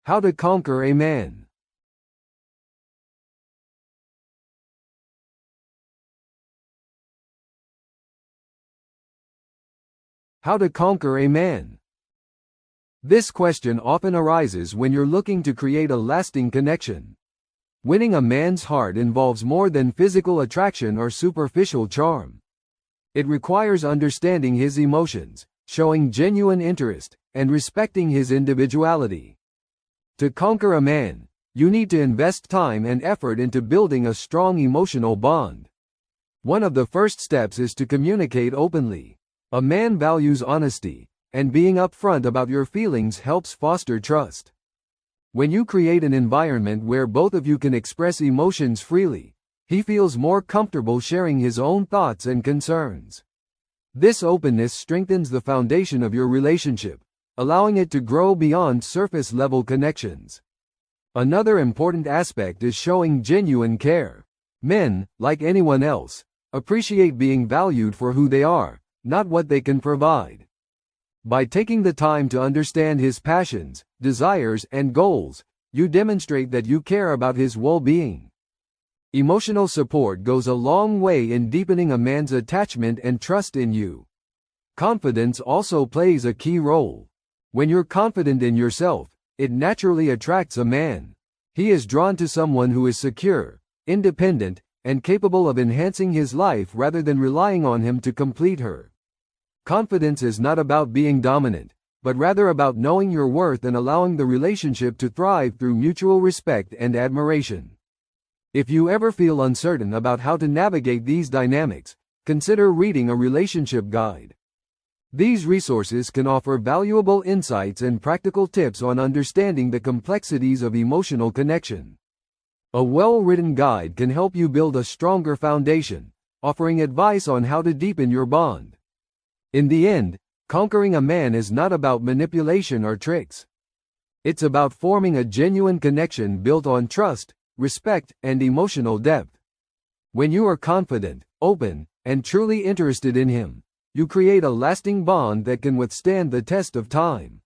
How to conquer a man. How to conquer a man. This question often arises when you're looking to create a lasting connection. Winning a man's heart involves more than physical attraction or superficial charm. It requires understanding his emotions, showing genuine interest, and respecting his individuality. To conquer a man, you need to invest time and effort into building a strong emotional bond. One of the first steps is to communicate openly. A man values honesty, and being upfront about your feelings helps foster trust. When you create an environment where both of you can express emotions freely, he feels more comfortable sharing his own thoughts and concerns. This openness strengthens the foundation of your relationship, allowing it to grow beyond surface-level connections. Another important aspect is showing genuine care. Men, like anyone else, appreciate being valued for who they are, not what they can provide. By taking the time to understand his passions, desires, and goals, you demonstrate that you care about his well-being. Emotional support goes a long way in deepening a man's attachment and trust in you. Confidence also plays a key role. When you're confident in yourself, it naturally attracts a man. He is drawn to someone who is secure, independent, and capable of enhancing his life rather than relying on him to complete her. Confidence is not about being dominant, but rather about knowing your worth and allowing the relationship to thrive through mutual respect and admiration. If you ever feel uncertain about how to navigate these dynamics, consider reading a relationship guide. These resources can offer valuable insights and practical tips on understanding the complexities of emotional connection. A well-written guide can help you build a stronger foundation, offering advice on how to deepen your bond. In the end, conquering a man is not about manipulation or tricks. It's about forming a genuine connection built on trust, respect, and emotional depth. When you are confident, open, and truly interested in him, you create a lasting bond that can withstand the test of time.